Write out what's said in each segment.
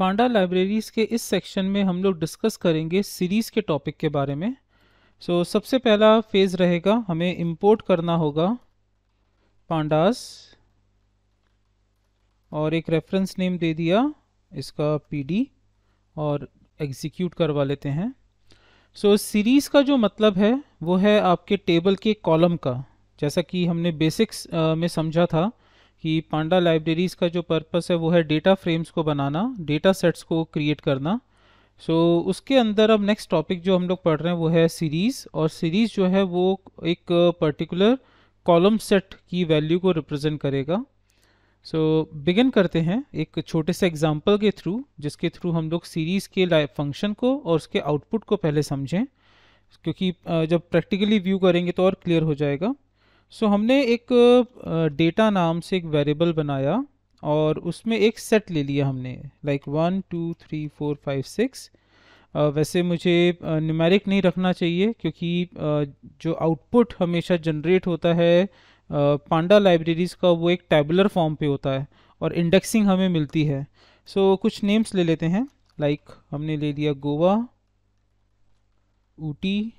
पांडा libraries के इस section में हम लोग डिस्कस करेंगे सीरीज़ के टॉपिक के बारे में। सबसे पहला फेज़ रहेगा, हमें इंपोर्ट करना होगा पांडास और एक रेफरेंस नेम दे दिया इसका पीडी और एग्जीक्यूट करवा लेते हैं। सीरीज़ का जो मतलब है वो है आपके टेबल के कॉलम का। जैसा कि हमने बेसिक्स में समझा था कि पांडा लाइब्रेरीज़ का जो पर्पस है वो है डेटा फ्रेम्स को बनाना, डेटा सेट्स को क्रिएट करना। उसके अंदर अब नेक्स्ट टॉपिक जो हम लोग पढ़ रहे हैं वो है सीरीज़, और सीरीज़ जो है वो एक पर्टिकुलर कॉलम सेट की वैल्यू को रिप्रेजेंट करेगा। बिगिन करते हैं एक छोटे से एग्जांपल के थ्रू, जिसके थ्रू हम लोग सीरीज़ के फंक्शन को और उसके आउटपुट को पहले समझें, क्योंकि जब प्रैक्टिकली व्यू करेंगे तो और क्लियर हो जाएगा। हमने एक डेटा नाम से एक वेरिएबल बनाया और उसमें एक सेट ले लिया हमने, लाइक 1 2 3 4 5 6। वैसे मुझे न्यूमेरिक नहीं रखना चाहिए, क्योंकि जो आउटपुट हमेशा जनरेट होता है पांडा लाइब्रेरीज़ का वो एक टैबुलर फॉर्म पे होता है और इंडेक्सिंग हमें मिलती है। कुछ नेम्स ले लेते हैं, लाइक हमने ले लिया गोवा, ऊटी,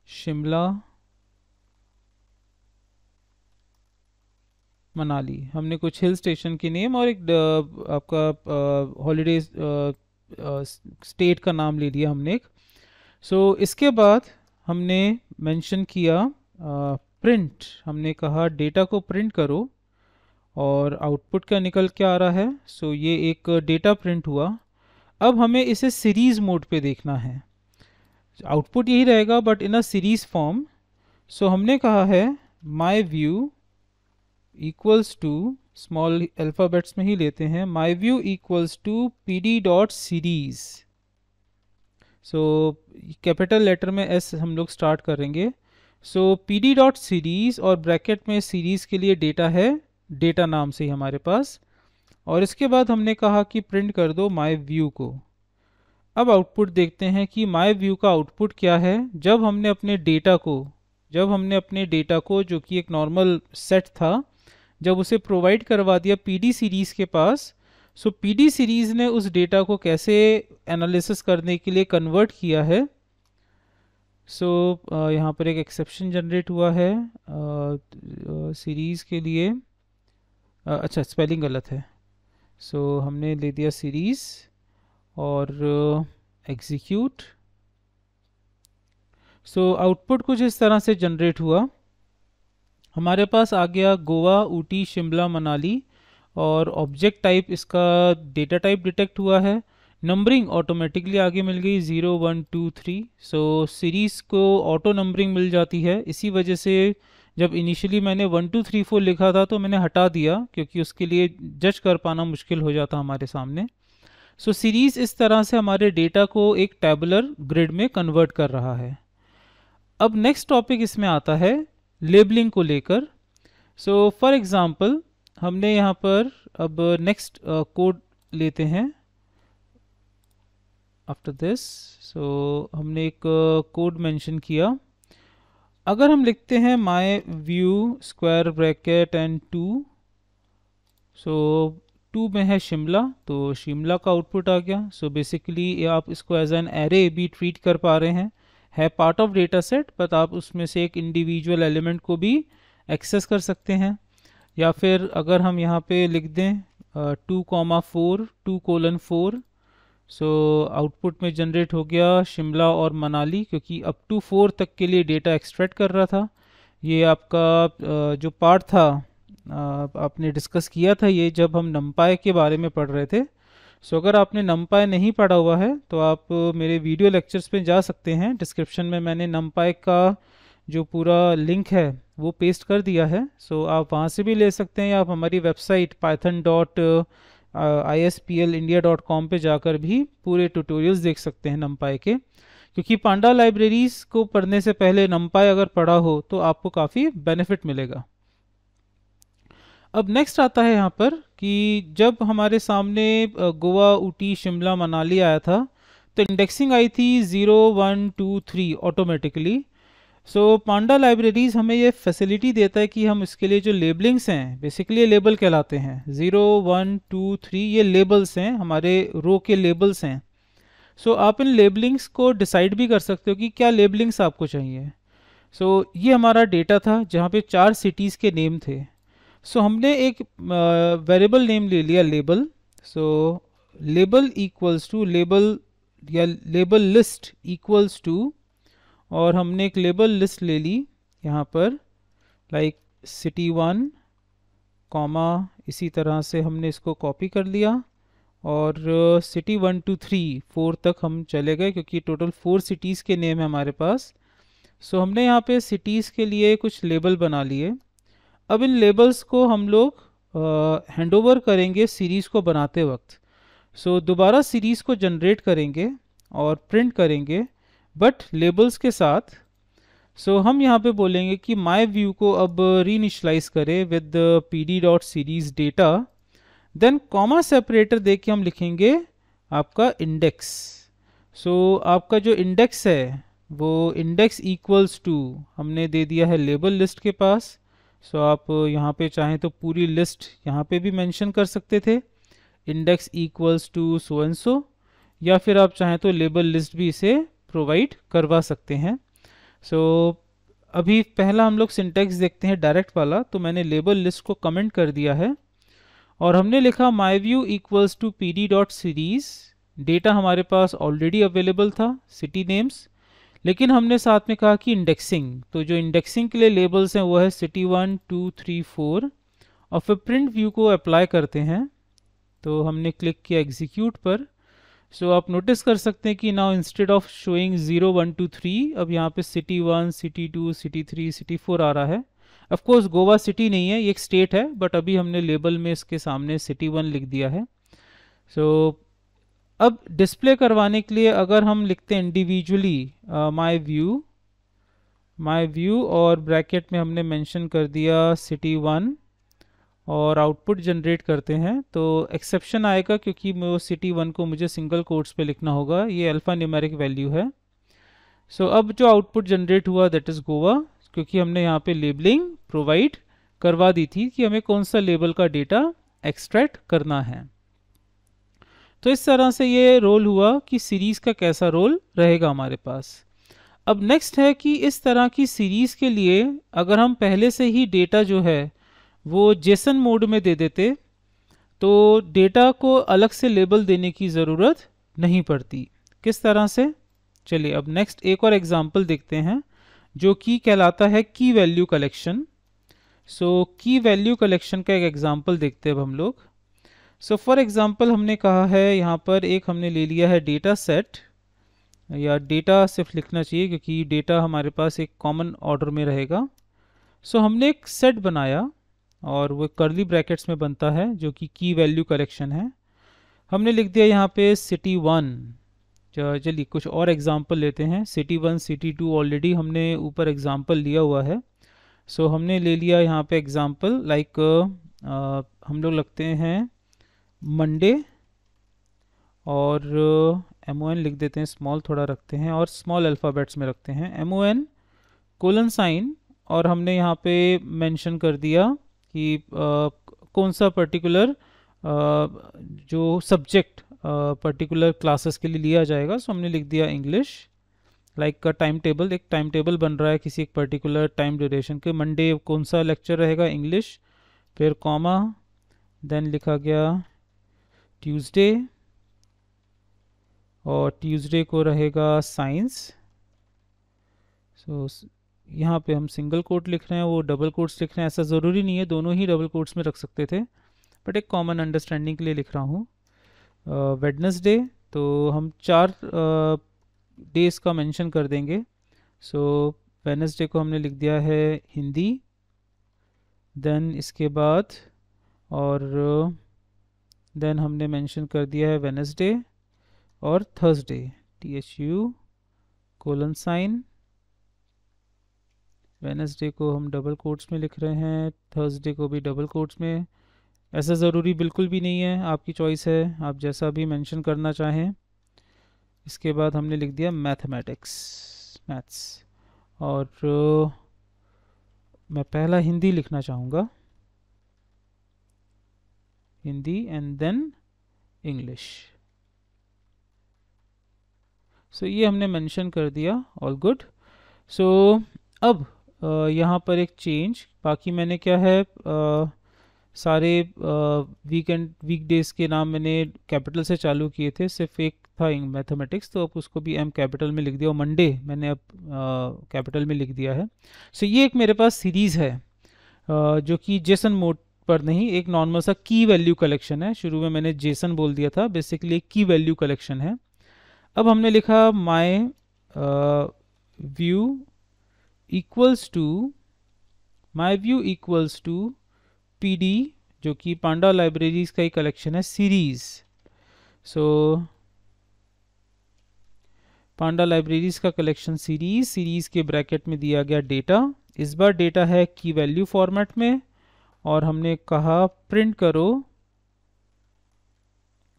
शिमला, मनाली। हमने कुछ हिल स्टेशन के नेम और एक आपका हॉलीडे स्टेट का नाम ले लिया हमने एक। इसके बाद हमने मेंशन किया प्रिंट। हमने कहा डेटा को प्रिंट करो, और आउटपुट क्या निकल के आ रहा है। ये एक डेटा प्रिंट हुआ। अब हमें इसे सीरीज़ मोड पे देखना है। आउटपुट यही रहेगा but in a series form. हमने कहा है my view equals to, small alphabets में ही लेते हैं, my view equals to P D dot series. Capital letter में एस हम लोग स्टार्ट करेंगे। पी डी डॉट सीरीज़ और ब्रैकेट में सीरीज़ के लिए डेटा है, डेटा नाम से ही हमारे पास। और इसके बाद हमने कहा कि प्रिंट कर दो माई व्यू को। अब आउटपुट देखते हैं कि माई व्यू का आउटपुट क्या है। जब हमने अपने डेटा को जो कि एक नॉर्मल सेट था, जब उसे प्रोवाइड करवा दिया पीडी सीरीज़ के पास, पीडी सीरीज़ ने उस डेटा को कैसे एनालिसिस करने के लिए कन्वर्ट किया है। यहाँ पर एक एक्सेप्शन जनरेट हुआ है सीरीज़ के लिए। अच्छा, स्पेलिंग गलत है। हमने ले दिया सीरीज़ और एग्जीक्यूट। आउटपुट कुछ इस तरह से जनरेट हुआ। हमारे पास आ गया गोवा, ऊटी, शिमला, मनाली, और ऑब्जेक्ट टाइप इसका डेटा टाइप डिटेक्ट हुआ है। नंबरिंग ऑटोमेटिकली आगे मिल गई 0 1 2 3। सीरीज़ को ऑटो नंबरिंग मिल जाती है। इसी वजह से जब इनिशियली मैंने 1 2 3 4 लिखा था तो मैंने हटा दिया, क्योंकि उसके लिए जज कर पाना मुश्किल हो जाता हमारे सामने। सीरीज़ इस तरह से हमारे डेटा को एक टैबुलर ग्रिड में कन्वर्ट कर रहा है। अब नेक्स्ट टॉपिक इसमें आता है लेबलिंग को लेकर। फॉर एग्जांपल हमने यहाँ पर अब नेक्स्ट कोड लेते हैं आफ्टर दिस। हमने एक कोड मेंशन किया। अगर हम लिखते हैं my view square bracket and 2, 2 में है शिमला, तो शिमला का आउटपुट आ गया। बेसिकली आप इसको एज एन एरे भी ट्रीट कर पा रहे हैं, है part of data set, but आप उसमें से एक इंडिविजुअल एलिमेंट को भी एक्सेस कर सकते हैं। या फिर अगर हम यहाँ पे लिख दें 2,4 2:4, आउटपुट में जनरेट हो गया शिमला और मनाली, क्योंकि अप टू 4 तक के लिए डेटा एक्सट्रैक्ट कर रहा था। ये आपका जो पार्ट था आपने डिस्कस किया था ये जब हम नमपाई के बारे में पढ़ रहे थे। अगर आपने नमपाई नहीं पढ़ा हुआ है तो आप मेरे वीडियो लेक्चर्स पे जा सकते हैं। डिस्क्रिप्शन में मैंने नमपाई का जो पूरा लिंक है वो पेस्ट कर दिया है। आप वहाँ से भी ले सकते हैं, या आप हमारी वेबसाइट python.isplindia.com पे जाकर भी पूरे ट्यूटोरियल्स देख सकते हैं नमपाई के। क्योंकि पांडा लाइब्रेरीज़ को पढ़ने से पहले नमपाई अगर पढ़ा हो तो आपको काफ़ी बेनिफिट मिलेगा। अब नेक्स्ट आता है यहाँ पर कि जब हमारे सामने गोवा, ऊटी, शिमला, मनाली आया था तो इंडेक्सिंग आई थी 0 1 2 3 ऑटोमेटिकली। सो पांडा लाइब्रेरीज हमें ये फैसिलिटी देता है कि हम इसके लिए जो लेबलिंग्स हैं, बेसिकली ये लेबल कहलाते हैं, 0 1 2 3 ये लेबल्स हैं, हमारे रो के लेबल्स हैं। सो आप इन लेबलिंग्स को डिसाइड भी कर सकते हो कि क्या लेबलिंग्स आपको चाहिए। ये हमारा डेटा था जहाँ पे 4 सिटीज़ के नेम थे। हमने एक वेरिएबल नेम ले लिया label. Label equals to label या लेबल लिस्ट इक्वल्स टू, और हमने एक लेबल लिस्ट ले ली यहाँ पर, लाइक सिटी 1 कॉमा, इसी तरह से हमने इसको कॉपी कर लिया और सिटी 1 2 3 4 तक हम चले गए क्योंकि टोटल 4 सिटीज़ के नेम है हमारे पास। हमने यहाँ पे सिटीज़ के लिए कुछ लेबल बना लिए। अब इन लेबल्स को हम लोग हैंड ओवर करेंगे सीरीज़ को बनाते वक्त। दोबारा सीरीज़ को जनरेट करेंगे और प्रिंट करेंगे, बट लेबल्स के साथ। हम यहाँ पे बोलेंगे कि माई व्यू को अब रीइनिशियलाइज करें with pd dot series data, then comma separator दे के हम लिखेंगे आपका इंडेक्स। आपका जो इंडेक्स है वो इंडेक्स इक्वल्स टू हमने दे दिया है लेबल लिस्ट के पास। आप यहाँ पे चाहें तो पूरी लिस्ट यहाँ पे भी मेंशन कर सकते थे, index equals to so and so, या फिर आप चाहें तो लेबल लिस्ट भी इसे प्रोवाइड करवा सकते हैं। अभी पहला हम लोग सिंटैक्स देखते हैं डायरेक्ट वाला। तो मैंने लेबल लिस्ट को कमेंट कर दिया है और हमने लिखा my view equals to pd dot series data, हमारे पास ऑलरेडी अवेलेबल था सिटी नेम्स, लेकिन हमने साथ में कहा कि इंडेक्सिंग, तो जो इंडेक्सिंग के लिए लेबल्स हैं वो है सिटी 1 2 3 4, और फिर प्रिंट व्यू को अप्लाई करते हैं। तो हमने क्लिक किया एग्जीक्यूट पर। आप नोटिस कर सकते हैं कि नाउ इंस्टेड ऑफ शोइंग 0 1 2 3 अब यहाँ पे सिटी 1 सिटी 2 सिटी 3 सिटी 4 आ रहा है। ऑफ कोर्स गोवा सिटी नहीं है, ये एक स्टेट है, बट अभी हमने लेबल में इसके सामने सिटी 1 लिख दिया है। अब डिस्प्ले करवाने के लिए अगर हम लिखते हैं इंडिविजुअली माई व्यू और ब्रैकेट में हमने मेंशन कर दिया सिटी 1 और आउटपुट जनरेट करते हैं, तो एक्सेप्शन आएगा क्योंकि वो सिटी 1 को मुझे सिंगल कोट्स पे लिखना होगा, ये अल्फ़ा न्यूमेरिक वैल्यू है। अब जो आउटपुट जनरेट हुआ दैट इज़ गोवा, क्योंकि हमने यहाँ पे लेबलिंग प्रोवाइड करवा दी थी कि हमें कौन सा लेबल का डेटा एक्सट्रैक्ट करना है। तो इस तरह से ये रोल हुआ कि सीरीज़ का कैसा रोल रहेगा हमारे पास। अब नेक्स्ट है कि इस तरह की सीरीज़ के लिए अगर हम पहले से ही डेटा जो है वो जेसन मोड में दे देते तो डेटा को अलग से लेबल देने की ज़रूरत नहीं पड़ती। किस तरह से, चलिए अब नेक्स्ट एक और एग्जांपल देखते हैं जो कि कहलाता है की वैल्यू कलेक्शन। की वैल्यू कलेक्शन का एक एग्जांपल देखते हैं अब हम लोग। फॉर एग्जांपल हमने कहा है यहाँ पर एक हमने ले लिया है डेटा सेट, या डेटा सिर्फ लिखना चाहिए क्योंकि डेटा हमारे पास एक कॉमन ऑर्डर में रहेगा। हमने एक सेट बनाया और वो कर्ली ब्रैकेट्स में बनता है जो कि की वैल्यू कलेक्शन है। हमने लिख दिया यहाँ पे सिटी 1। चलिए कुछ और एग्जांपल लेते हैं। सिटी 1 सिटी 2 ऑलरेडी हमने ऊपर एग्जांपल लिया हुआ है। हमने ले लिया यहाँ पे एग्जांपल लाइक हम लोग लगते हैं मंडे और MON लिख देते हैं, स्मॉल थोड़ा रखते हैं और स्मॉल अल्फ़ाबेट्स में रखते हैं MON कोलन साइन, और हमने यहाँ पे मेंशन कर दिया कि कौन सा पर्टिकुलर जो सब्जेक्ट पर्टिकुलर क्लासेस के लिए लिया जाएगा। हमने लिख दिया इंग्लिश, लाइक का टाइम टेबल, एक टाइम टेबल बन रहा है किसी एक पर्टिकुलर टाइम ड्यूरेशन के। मंडे कौन सा लेक्चर रहेगा, इंग्लिश, फिर कॉमा, देन लिखा गया ट्यूसडे, और ट्यूसडे को रहेगा साइंस। यहाँ पे हम सिंगल कोट लिख रहे हैं, वो डबल कोट्स लिख रहे हैं, ऐसा ज़रूरी नहीं है, दोनों ही डबल कोट्स में रख सकते थे, बट एक कॉमन अंडरस्टैंडिंग के लिए लिख रहा हूँ। वेडनेसडे, तो हम 4 डेज़ का मेंशन कर देंगे। वेडनेसडे को हमने लिख दिया है हिंदी, देन इसके बाद और देन हमने मेंशन कर दिया है वेडनेसडे और Thursday, THU colon sign. Wednesday को हम डबल कोट्स में लिख रहे हैं, थर्सडे को भी डबल कोट्स में, ऐसा ज़रूरी बिल्कुल भी नहीं है, आपकी चॉइस है, आप जैसा भी मेंशन करना चाहें। इसके बाद हमने लिख दिया मैथमेटिक्स, मैथ्स, और मैं पहला हिंदी लिखना चाहूँगा, हिंदी एंड देन इंग्लिश। सो ये हमने मेंशन कर दिया, ऑल गुड। सो अब यहाँ पर एक चेंज, बाकी मैंने क्या है सारे वीकडेज के नाम मैंने कैपिटल से चालू किए थे, सिर्फ एक था मैथमेटिक्स, तो अब उसको भी एम कैपिटल में लिख दिया, और मंडे मैंने अब कैपिटल में लिख दिया है। सो ये एक मेरे पास सीरीज़ है जो कि जेसन मोड पर नहीं, एक नॉर्मल सा की वैल्यू कलेक्शन है। शुरू में मैंने जेसन बोल दिया था, बेसिकली एक की वैल्यू कलेक्शन है। अब हमने लिखा my view equals to P D, जो कि पांडा लाइब्रेरीज का ही कलेक्शन है, सीरीज। सो पांडा लाइब्रेरीज का कलेक्शन सीरीज के ब्रैकेट में दिया गया डेटा। इस बार डेटा है की वैल्यू फॉर्मेट में, और हमने कहा प्रिंट करो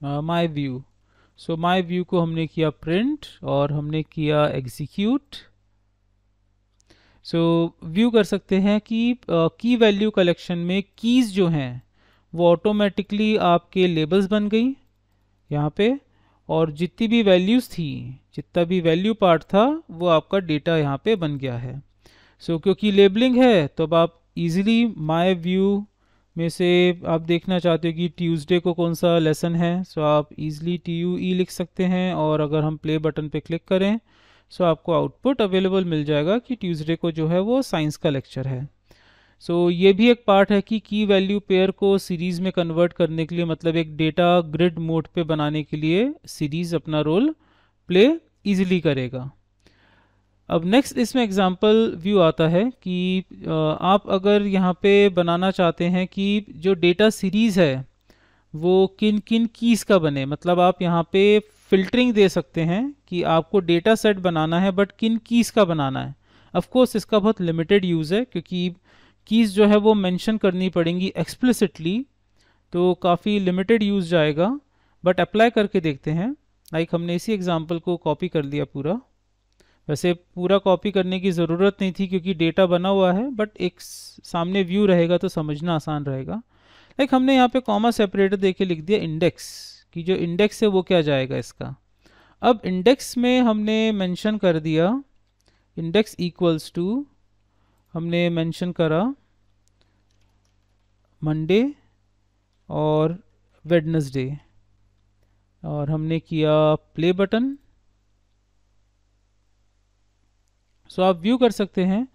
my view. So my view को हमने किया प्रिंट और हमने किया एग्जीक्यूट। सो व्यू कर सकते हैं कि की वैल्यू कलेक्शन में कीज़ जो हैं वो ऑटोमेटिकली आपके लेबल्स बन गई यहाँ पे, और जितनी भी वैल्यूज़ थी, जितना भी वैल्यू पार्ट था, वो आपका डेटा यहाँ पे बन गया है। सो क्योंकि लेबलिंग है तो अब आप इजीली माय व्यू में से आप देखना चाहते हो कि ट्यूसडे को कौन सा लेसन है, सो आप इजीली TUE लिख सकते हैं, और अगर हम प्ले बटन पे क्लिक करें सो आपको आउटपुट अवेलेबल मिल जाएगा कि ट्यूसडे को जो है वो साइंस का लेक्चर है। सो ये भी एक पार्ट है कि की वैल्यू पेयर को सीरीज़ में कन्वर्ट करने के लिए, मतलब एक डेटा ग्रिड मोड पे बनाने के लिए सीरीज़ अपना रोल प्ले इजीली करेगा। अब नेक्स्ट इसमें एग्जांपल व्यू आता है कि आप अगर यहाँ पे बनाना चाहते हैं कि जो डेटा सीरीज़ है वो किन किन कीज़ का बने, मतलब आप यहाँ पे फिल्टरिंग दे सकते हैं कि आपको डेटा सेट बनाना है बट किन कीज़ का बनाना है। ऑफ कोर्स इसका बहुत लिमिटेड यूज़ है क्योंकि कीज़ जो है वो मेंशन करनी पड़ेंगी एक्सप्लिसिटली, तो काफ़ी लिमिटेड यूज़ जाएगा, बट अप्लाई करके देखते हैं। लाइक हमने इसी एग्जांपल को कॉपी कर लिया पूरा, वैसे पूरा कॉपी करने की ज़रूरत नहीं थी क्योंकि डेटा बना हुआ है, बट एक सामने व्यू रहेगा तो समझना आसान रहेगा। लाइक हमने यहाँ पे कॉमा सेपरेटर देके लिख दिया इंडेक्स, कि जो इंडेक्स है वो क्या जाएगा इसका। अब इंडेक्स में हमने मेंशन कर दिया इंडेक्स इक्वल्स टू, हमने मेंशन करा मंडे और वेडनेसडे, और हमने किया प्ले बटन। सो आप व्यू कर सकते हैं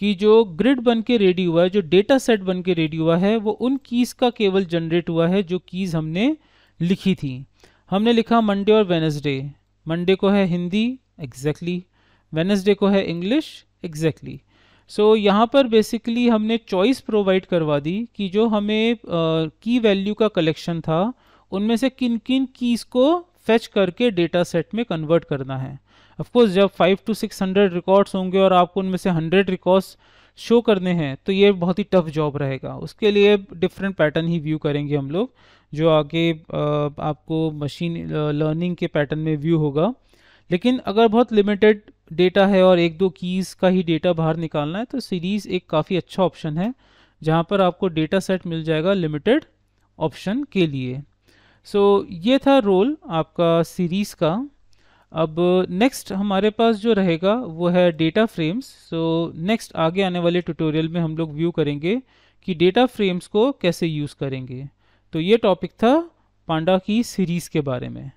कि जो ग्रिड बन के रेडी हुआ है, जो डेटा सेट बन के रेडी हुआ है, वो उन कीज़ का केवल जनरेट हुआ है जो कीज़ हमने लिखी थी। हमने लिखा मंडे और वेडनेसडे, मंडे को है हिंदी एग्जैक्टली, वेडनेसडे को है इंग्लिश एग्जैक्टली। सो यहाँ पर बेसिकली हमने चॉइस प्रोवाइड करवा दी कि जो हमें की वैल्यू का कलेक्शन था उनमें से किन किन कीज़ को फेच करके डेटा सेट में कन्वर्ट करना है। ऑफकोर्स जब 500 to 600 रिकॉर्ड्स होंगे और आपको उनमें से 100 रिकॉर्ड्स शो करने हैं तो ये बहुत ही टफ जॉब रहेगा। उसके लिए डिफरेंट पैटर्न ही व्यू करेंगे हम लोग, जो आगे आपको मशीन लर्निंग के पैटर्न में व्यू होगा। लेकिन अगर बहुत लिमिटेड डेटा है और एक दो कीज़ का ही डेटा बाहर निकालना है तो सीरीज़ एक काफ़ी अच्छा ऑप्शन है जहाँ पर आपको डेटा सेट मिल जाएगा लिमिटेड ऑप्शन के लिए। सो ये था रोल आपका सीरीज़ का। अब नेक्स्ट हमारे पास जो रहेगा वो है डेटा फ्रेम्स। सो नेक्स्ट आगे आने वाले ट्यूटोरियल में हम लोग व्यू करेंगे कि डेटा फ्रेम्स को कैसे यूज़ करेंगे। तो ये टॉपिक था पांडा की सीरीज़ के बारे में।